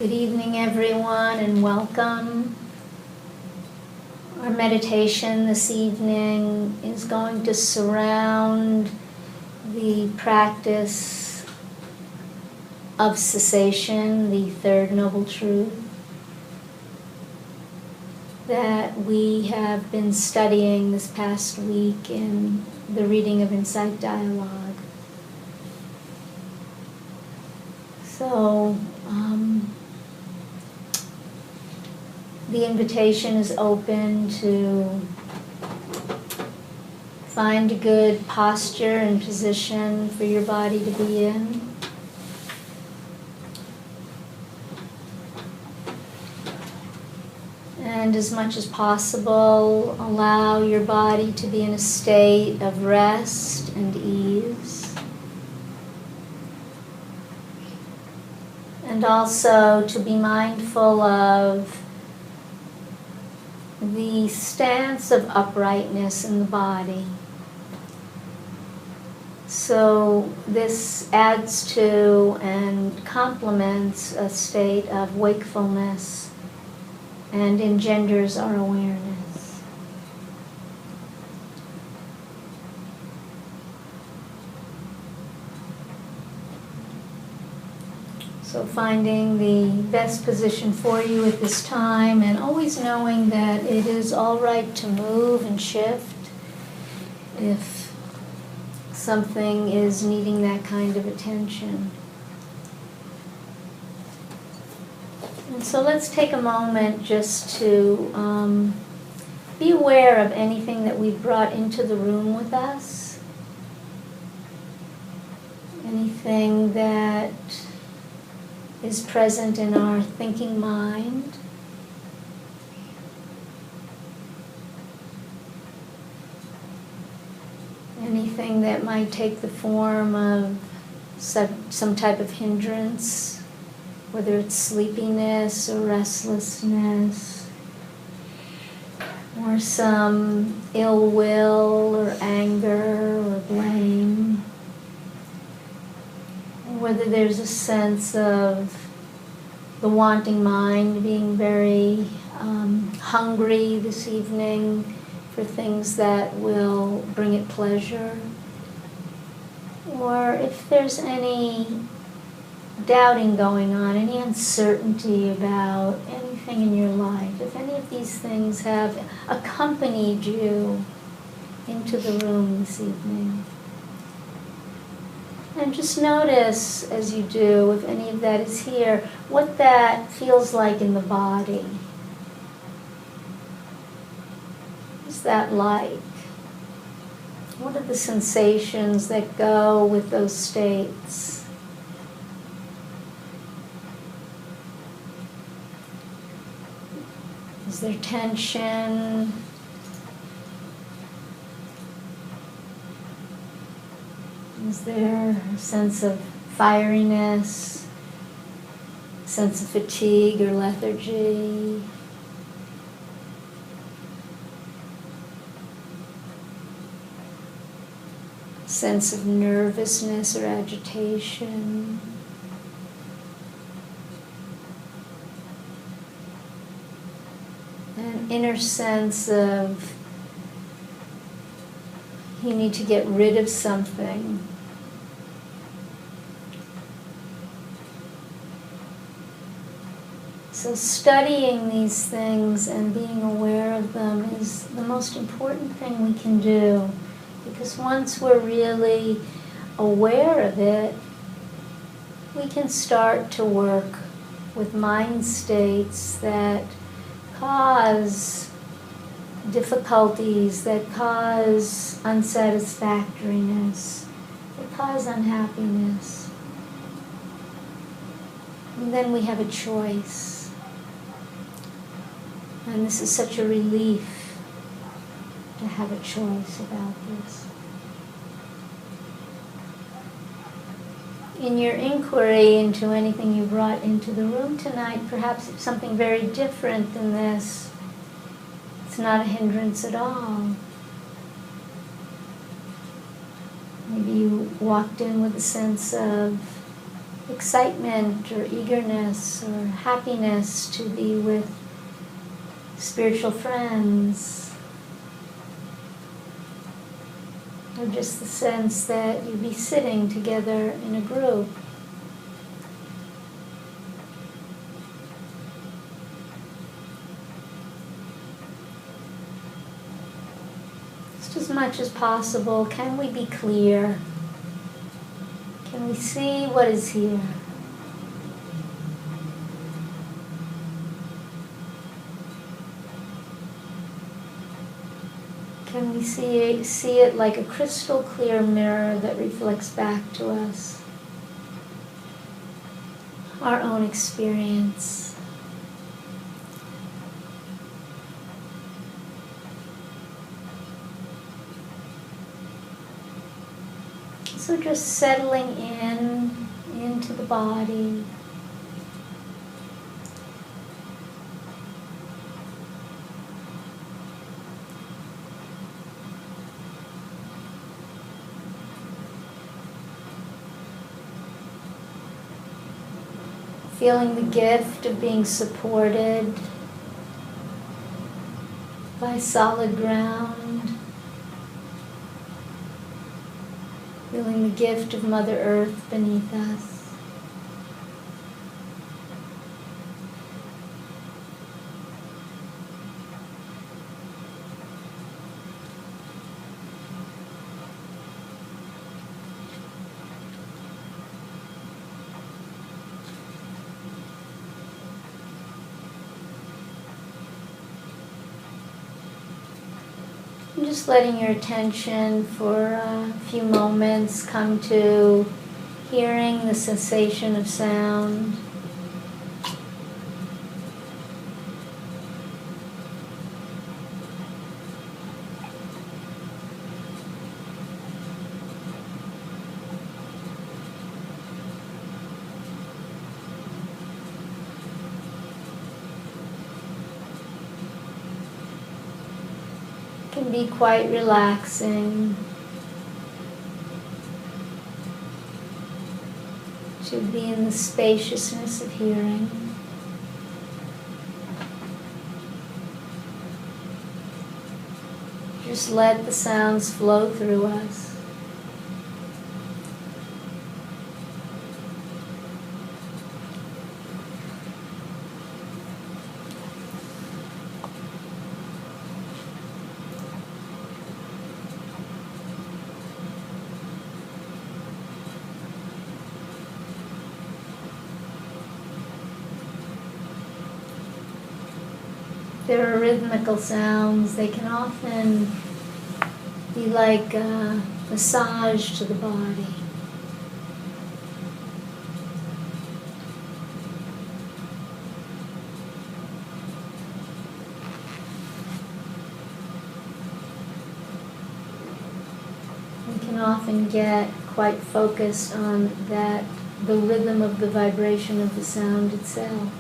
Good evening, everyone, and welcome. Our meditation this evening is going to surround the practice of cessation, the third noble truth that we have been studying this past week in the reading of Insight Dialogue. So, the invitation is open to find a good posture and position for your body to be in. And as much as possible, allow your body to be in a state of rest and ease. And also to be mindful of the stance of uprightness in the body. So this adds to and complements a state of wakefulness and engenders our awareness. So finding the best position for you at this time, and always knowing that it is all right to move and shift if something is needing that kind of attention. And so let's take a moment just to be aware of anything that we've brought into the room with us. Anything that is present in our thinking mind. Anything that might take the form of some type of hindrance, whether it's sleepiness or restlessness, or some ill will or anger or blame. Whether there's a sense of the wanting mind being very hungry this evening for things that will bring it pleasure, or if there's any doubting going on, any uncertainty about anything in your life, if any of these things have accompanied you into the room this evening. And just notice as you do, if any of that is here, what that feels like in the body. What's that like? What are the sensations that go with those states? Is there tension? Is there a sense of fieriness, sense of fatigue or lethargy? Sense of nervousness or agitation? An inner sense of you need to get rid of something. So studying these things and being aware of them is the most important thing we can do. Because once we're really aware of it, we can start to work with mind states that cause difficulties, that cause unsatisfactoriness, that cause unhappiness. And then we have a choice. And this is such a relief to have a choice about this. In your inquiry into anything you brought into the room tonight, perhaps it's something very different than this. It's not a hindrance at all. Maybe you walked in with a sense of excitement or eagerness or happiness to be with spiritual friends, or just the sense that you'd be sitting together in a group. Just as much as possible, can we be clear? Can we see what is here? Can we see it like a crystal clear mirror that reflects back to us our own experience? So just settling into the body. Feeling the gift of being supported by solid ground. Feeling the gift of Mother Earth beneath us. And just letting your attention for a few moments come to hearing the sensation of sound. Can be quite relaxing to be in the spaciousness of hearing. Just let the sounds flow through us. There are rhythmical sounds. They can often be like a massage to the body. We can often get quite focused on the rhythm of the vibration of the sound itself.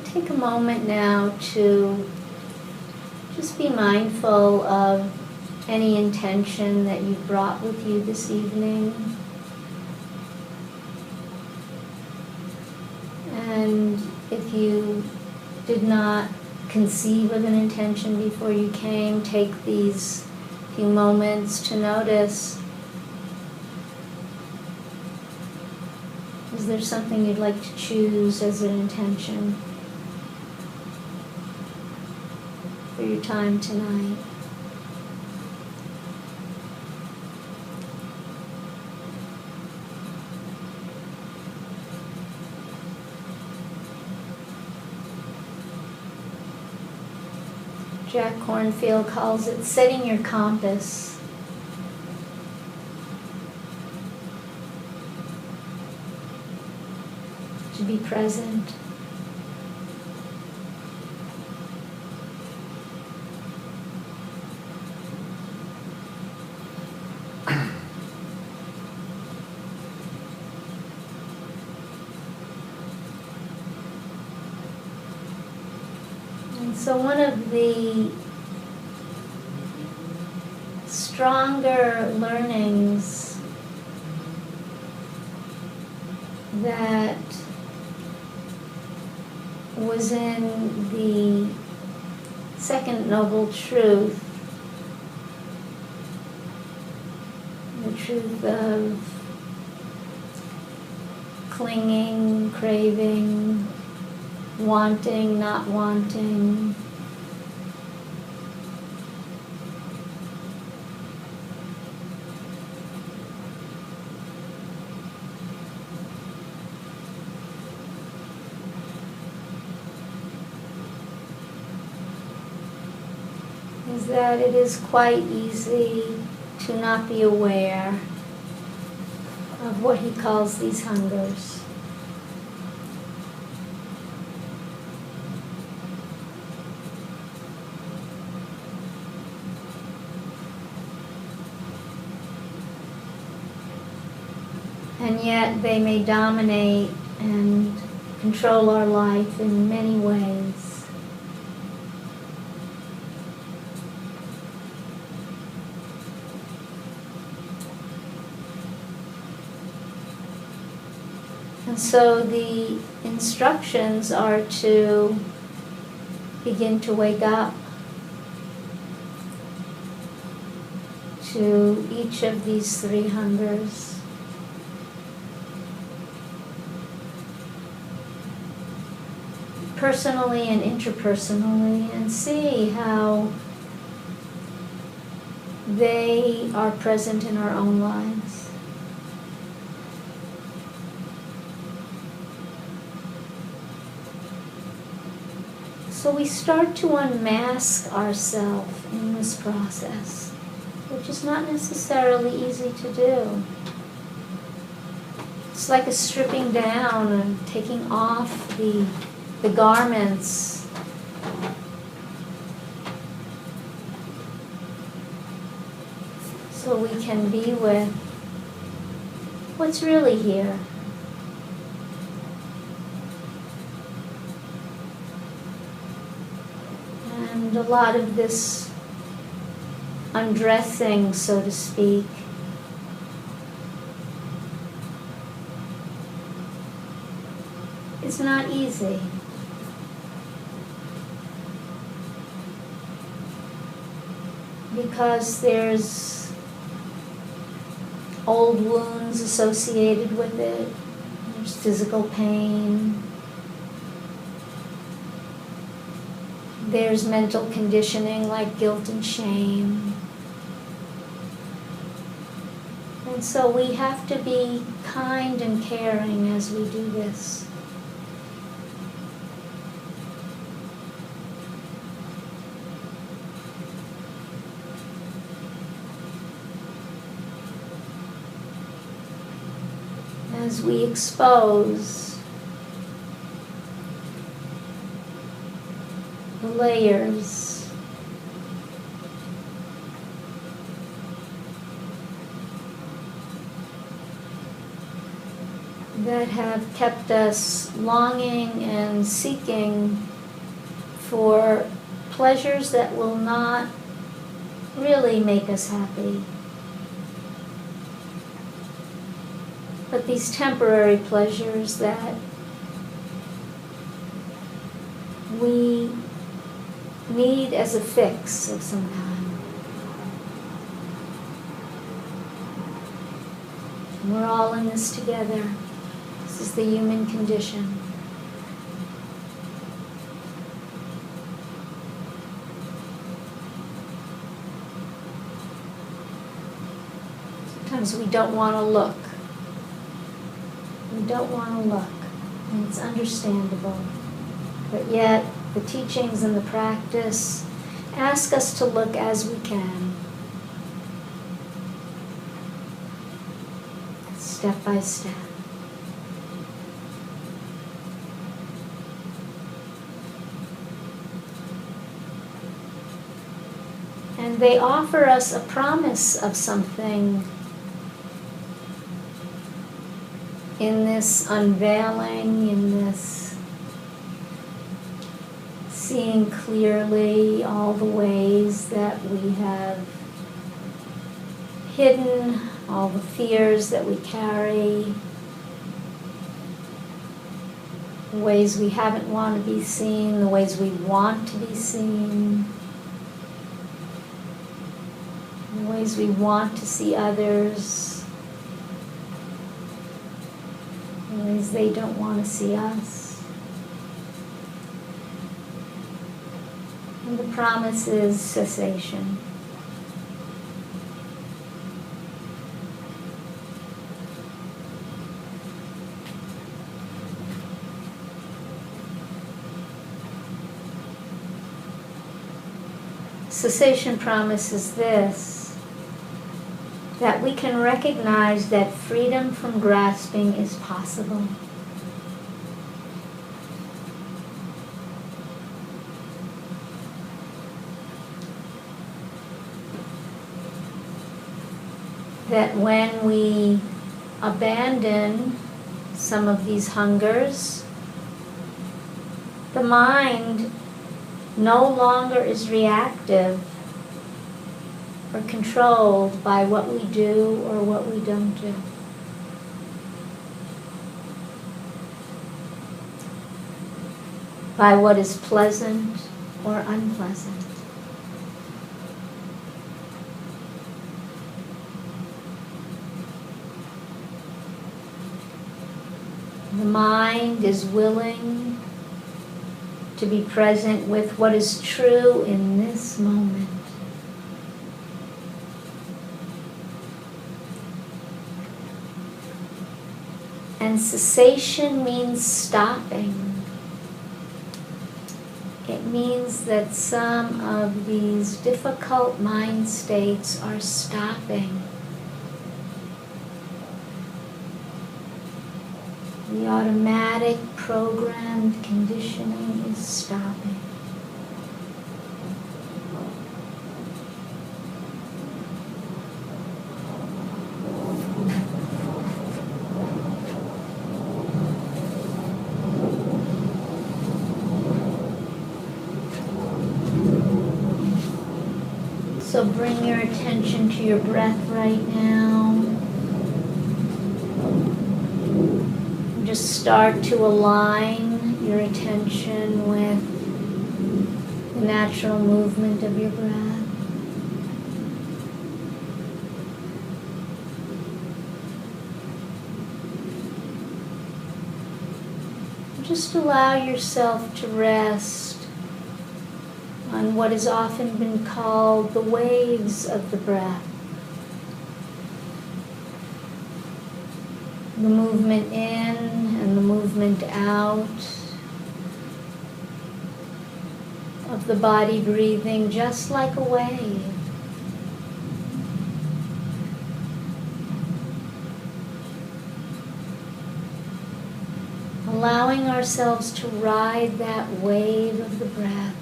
Take a moment now to just be mindful of any intention that you brought with you this evening. And if you did not conceive of an intention before you came, take these few moments to notice, is there something you'd like to choose as an intention for your time tonight? Jack Kornfield calls it setting your compass. To be present. so one of the stronger learnings that was in the second noble truth, the truth of clinging, craving, wanting, not wanting, is that it is quite easy to not be aware of what he calls these hungers. And yet they may dominate and control our life in many ways. And so the instructions are to begin to wake up to each of these three hungers. Personally and interpersonally, and see how they are present in our own lives. So we start to unmask ourselves in this process, which is not necessarily easy to do. It's like a stripping down and taking off the garments. So we can be with what's really here. And a lot of this undressing, so to speak, is not easy. Because there's old wounds associated with it, there's physical pain, there's mental conditioning like guilt and shame. And so we have to be kind and caring as we do this. As we expose the layers that have kept us longing and seeking for pleasures that will not really make us happy. But these temporary pleasures that we need as a fix of some kind. We're all in this together. This is the human condition. Sometimes we don't want to look. We don't want to look, and it's understandable. But yet, the teachings and the practice ask us to look as we can, step by step. And they offer us a promise of something in this unveiling, in this seeing clearly all the ways that we have hidden, all the fears that we carry, the ways we haven't wanted to be seen, the ways we want to be seen, the ways we want to see others, the ways they don't want to see us. And the promise is cessation. Cessation promises this, that we can recognize that freedom from grasping is possible. That when we abandon some of these hungers, the mind no longer is reactive or controlled by what we do or what we don't do. By what is pleasant or unpleasant. The mind is willing to be present with what is true in this moment. And cessation means stopping. It means that some of these difficult mind states are stopping. The automatic programmed conditioning is stopping. So bring your attention to your breath right now. Just start to align your attention with the natural movement of your breath. Just allow yourself to rest on what has often been called the waves of the breath. The movement in and the movement out of the body breathing just like a wave. Allowing ourselves to ride that wave of the breath.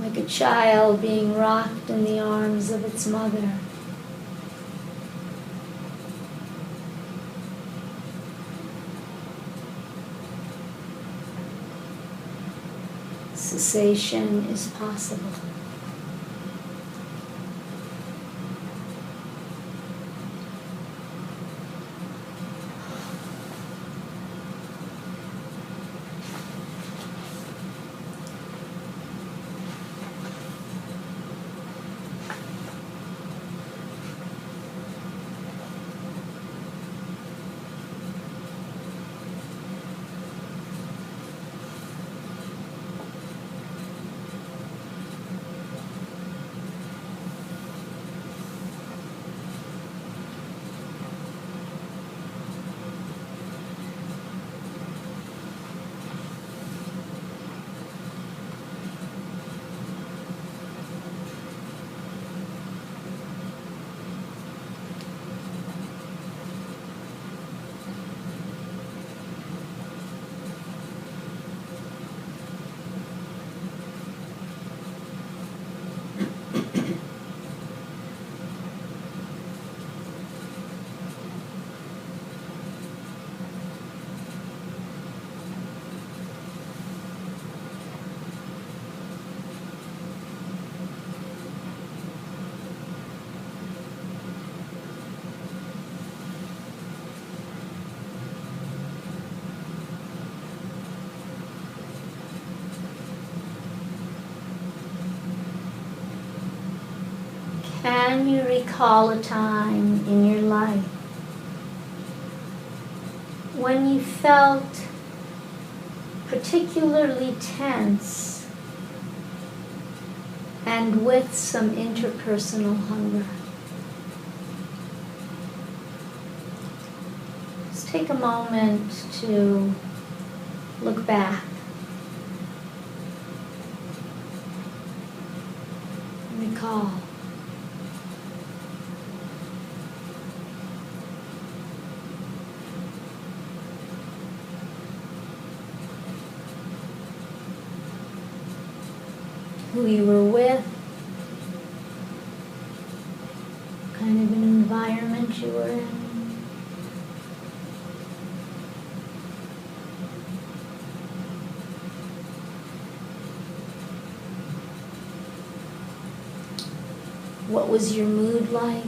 Like a child being rocked in the arms of its mother. Cessation is possible. can you recall a time in your life when you felt particularly tense and with some interpersonal hunger? Just take a moment to look back. Recall. Who you were with, what kind of an environment you were in. What was your mood like?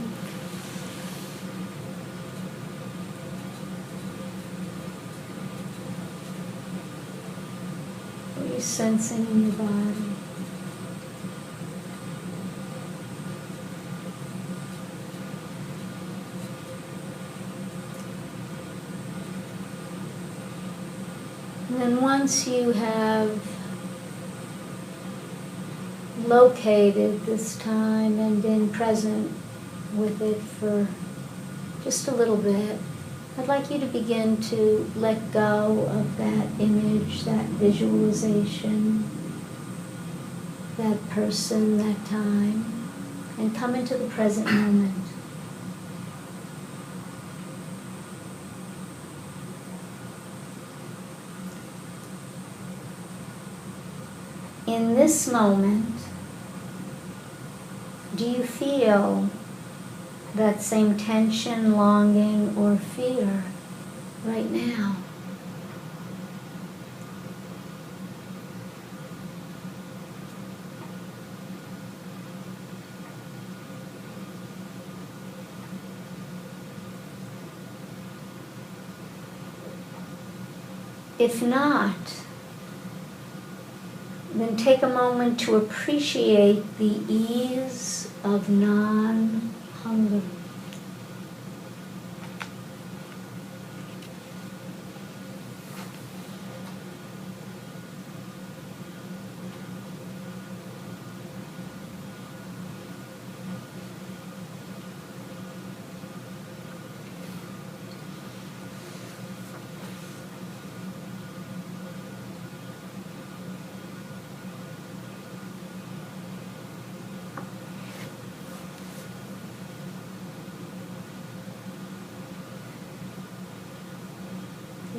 What were you sensing in your body? And then once you have located this time and been present with it for just a little bit, I'd like you to begin to let go of that image, that visualization, that person, that time, and come into the present moment. In this moment, do you feel that same tension, longing, or fear right now? If not, then take a moment to appreciate the ease of non-hunger.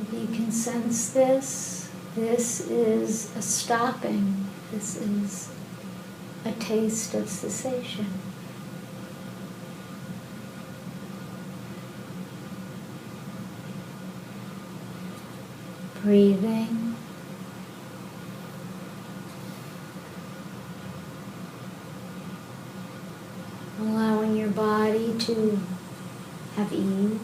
If you can sense this, this is a stopping. This is a taste of cessation. Breathing. Allowing your body to have ease.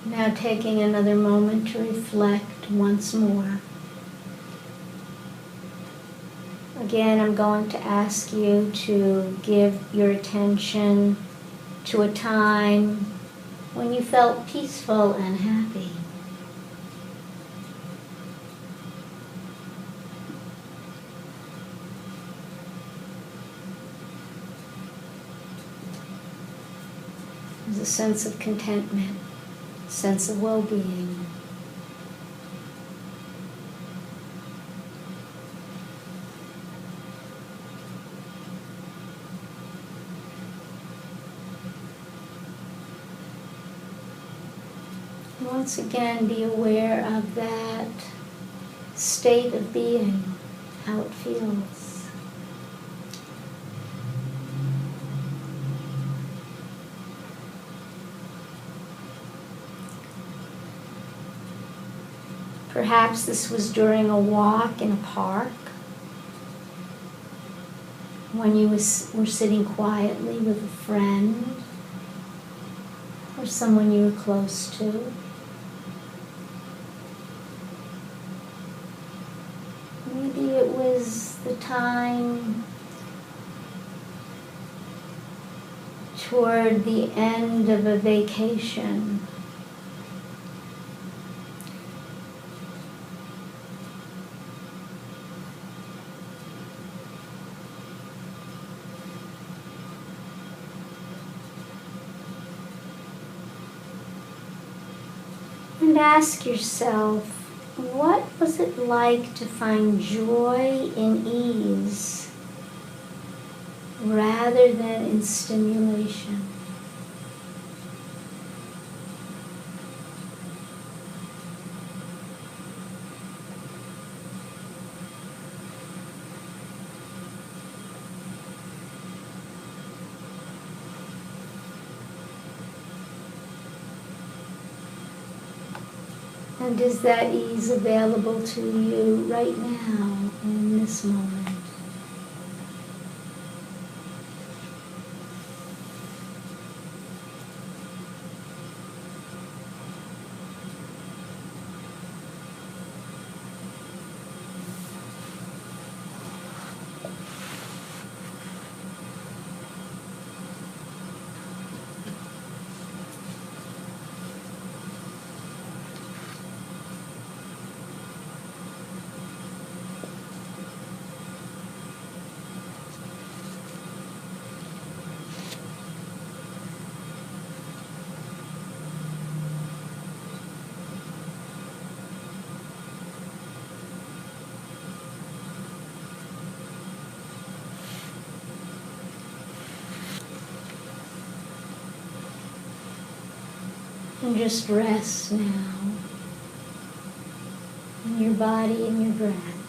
Now taking another moment to reflect once more. Again, I'm going to ask you to give your attention to a time when you felt peaceful and happy. There's a sense of contentment, sense of well-being. Once again, be aware of that state of being, how it feels. Perhaps this was during a walk in a park, when you were sitting quietly with a friend or someone you were close to. Maybe it was the time toward the end of a vacation. And ask yourself, what was it like to find joy in ease rather than in stimulation? And is that ease available to you right now, in this moment? And just rest now in your body and your breath.